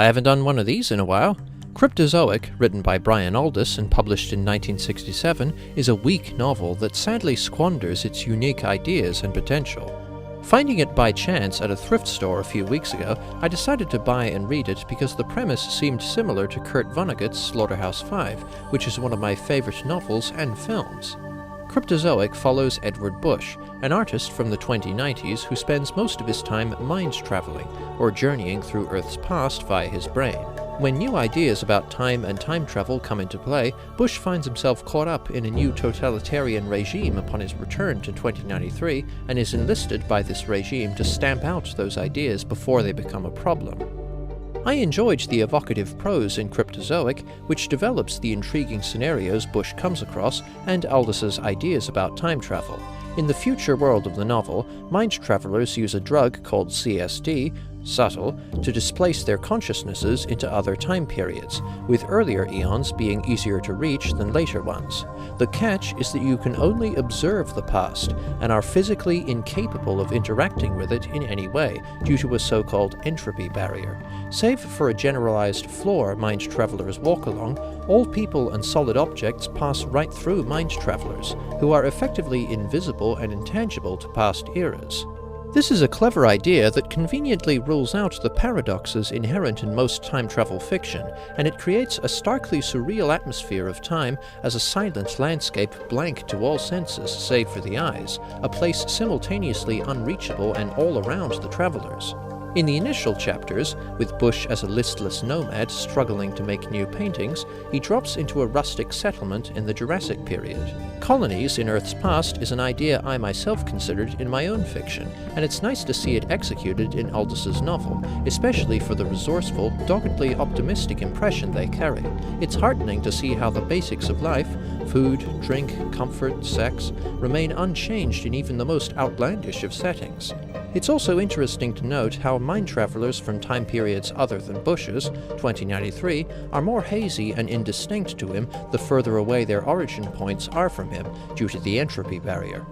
I haven't done one of these in a while. Cryptozoic, written by Brian Aldiss and published in 1967, is a weak novel that sadly squanders its unique ideas and potential. Finding it by chance at a thrift store a few weeks ago, I decided to buy and read it because the premise seemed similar to Kurt Vonnegut's Slaughterhouse-Five, which is one of my favorite novels and films. Cryptozoic follows Edward Bush, an artist from the 2090s who spends most of his time mind-traveling, or journeying through Earth's past via his brain. When new ideas about time and time travel come into play, Bush finds himself caught up in a new totalitarian regime upon his return to 2093, and is enlisted by this regime to stamp out those ideas before they become a problem. I enjoyed the evocative prose in Cryptozoic, which develops the intriguing scenarios Bush comes across and Aldiss's ideas about time travel. In the future world of the novel, mind travelers use a drug called CSD, subtle, to displace their consciousnesses into other time periods, with earlier eons being easier to reach than later ones. The catch is that you can only observe the past, and are physically incapable of interacting with it in any way, due to a so-called entropy barrier. Save for a generalized floor mind travelers walk along, all people and solid objects pass right through mind travelers, who are effectively invisible and intangible to past eras. This is a clever idea that conveniently rules out the paradoxes inherent in most time travel fiction, and it creates a starkly surreal atmosphere of time as a silent landscape blank to all senses save for the eyes, a place simultaneously unreachable and all around the travelers. In the initial chapters, with Bush as a listless nomad struggling to make new paintings, he drops into a rustic settlement in the Jurassic period. Colonies in Earth's past is an idea I myself considered in my own fiction, and it's nice to see it executed in Aldiss's novel, especially for the resourceful, doggedly optimistic impression they carry. It's heartening to see how the basics of life, food, drink, comfort, sex, remain unchanged in even the most outlandish of settings. It's also interesting to note how mind travelers from time periods other than Bush's, 2093, are more hazy and indistinct to him the further away their origin points are from him due to the entropy barrier.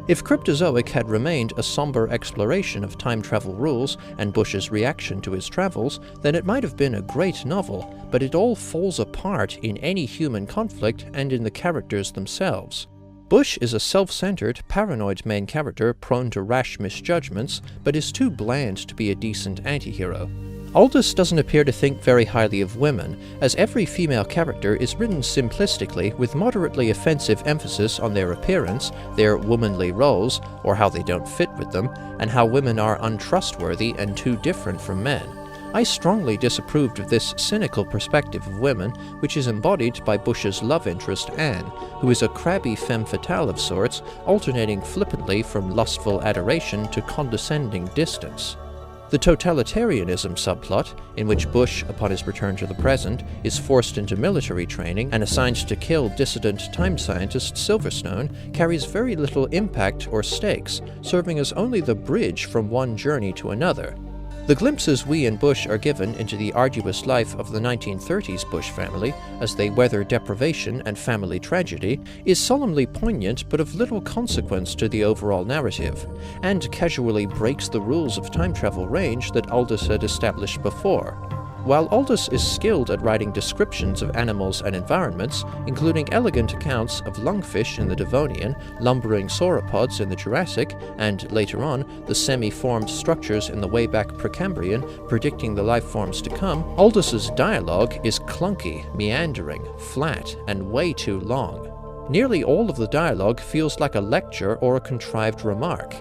If Cryptozoic had remained a somber exploration of time travel rules and Bush's reaction to his travels, then it might have been a great novel, but it all falls apart in any human conflict and in the characters themselves. Bush is a self-centered, paranoid main character prone to rash misjudgments, but is too bland to be a decent anti-hero. Aldiss doesn't appear to think very highly of women, as every female character is written simplistically with moderately offensive emphasis on their appearance, their womanly roles, or how they don't fit with them, and how women are untrustworthy and too different from men. I strongly disapproved of this cynical perspective of women, which is embodied by Bush's love interest Anne, who is a crabby femme fatale of sorts, alternating flippantly from lustful adoration to condescending distance. The totalitarianism subplot, in which Bush, upon his return to the present, is forced into military training and assigned to kill dissident time scientist Silverstone, carries very little impact or stakes, serving as only the bridge from one journey to another. The glimpses we and Bush are given into the arduous life of the 1930s Bush family, as they weather deprivation and family tragedy, is solemnly poignant but of little consequence to the overall narrative, and casually breaks the rules of time travel range that Aldiss had established before. While Aldiss is skilled at writing descriptions of animals and environments, including elegant accounts of lungfish in the Devonian, lumbering sauropods in the Jurassic, and, later on, the semi-formed structures in the way-back Precambrian predicting the life forms to come, Aldiss's dialogue is clunky, meandering, flat, and way too long. Nearly all of the dialogue feels like a lecture or a contrived remark.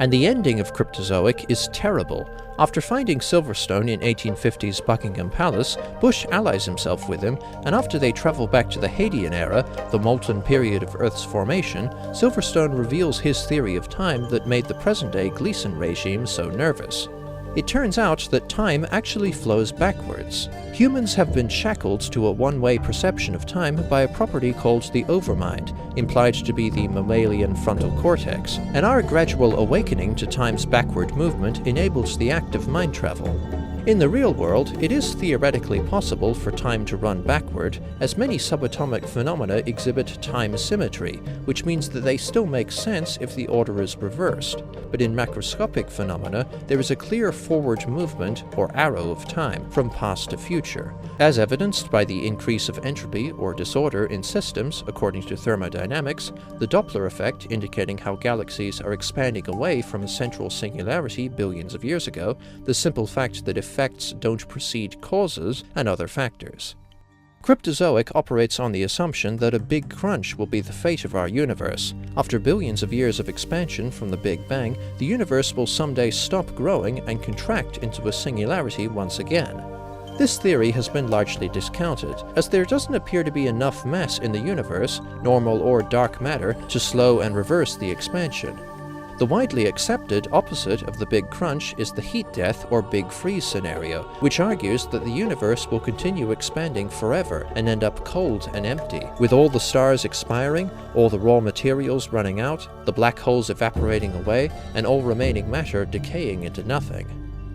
And the ending of Cryptozoic is terrible. After finding Silverstone in 1850s Buckingham Palace, Bush allies himself with him, and after they travel back to the Hadean era, the molten period of Earth's formation, Silverstone reveals his theory of time that made the present-day Gleason regime so nervous. It turns out that time actually flows backwards. Humans have been shackled to a one-way perception of time by a property called the overmind, implied to be the mammalian frontal cortex, and our gradual awakening to time's backward movement enables the act of mind travel. In the real world, it is theoretically possible for time to run backward, as many subatomic phenomena exhibit time symmetry, which means that they still make sense if the order is reversed. But in macroscopic phenomena, there is a clear forward movement, or arrow of time, from past to future, as evidenced by the increase of entropy or disorder in systems, according to thermodynamics, the Doppler effect indicating how galaxies are expanding away from a central singularity billions of years ago, the simple fact that effects don't precede causes, and other factors. Cryptozoic operates on the assumption that a big crunch will be the fate of our universe. After billions of years of expansion from the Big Bang, the universe will someday stop growing and contract into a singularity once again. This theory has been largely discounted, as there doesn't appear to be enough mass in the universe, normal or dark matter, to slow and reverse the expansion. The widely accepted opposite of the Big Crunch is the heat death or Big Freeze scenario, which argues that the universe will continue expanding forever and end up cold and empty, with all the stars expiring, all the raw materials running out, the black holes evaporating away, and all remaining matter decaying into nothing.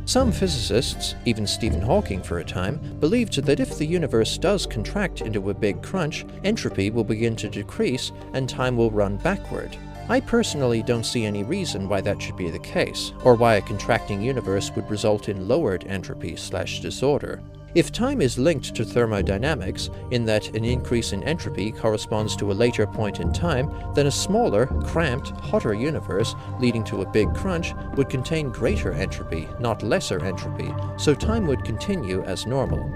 Some physicists, even Stephen Hawking for a time, believed that if the universe does contract into a big crunch, entropy will begin to decrease and time will run backward. I personally don't see any reason why that should be the case, or why a contracting universe would result in lowered entropy/disorder. If time is linked to thermodynamics, in that an increase in entropy corresponds to a later point in time, then a smaller, cramped, hotter universe, leading to a big crunch, would contain greater entropy, not lesser entropy, so time would continue as normal.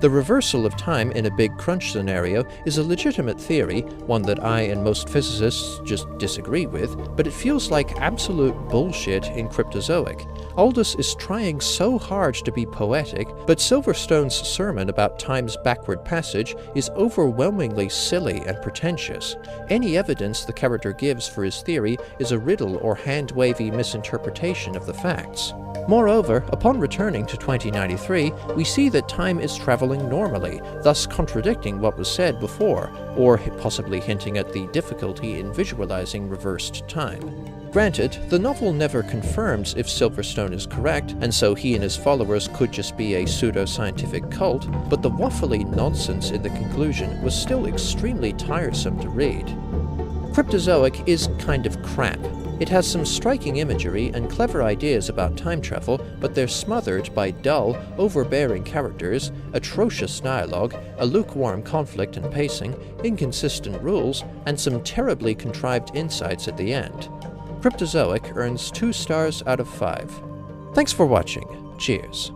The reversal of time in a big crunch scenario is a legitimate theory, one that I and most physicists just disagree with, but it feels like absolute bullshit in Cryptozoic. Aldous is trying so hard to be poetic, but Silverstone's sermon about time's backward passage is overwhelmingly silly and pretentious. Any evidence the character gives for his theory is a riddle or hand-wavy misinterpretation of the facts. Moreover, upon returning to 2093, we see that time is traveling normally, thus contradicting what was said before, or possibly hinting at the difficulty in visualizing reversed time. Granted, the novel never confirms if Silverstone is correct, and so he and his followers could just be a pseudo-scientific cult, but the waffly nonsense in the conclusion was still extremely tiresome to read. Cryptozoic is kind of crap. It has some striking imagery and clever ideas about time travel, but they're smothered by dull, overbearing characters, atrocious dialogue, a lukewarm conflict and pacing, inconsistent rules, and some terribly contrived insights at the end. Cryptozoic earns 2 stars out of 5. Thanks for watching. Cheers.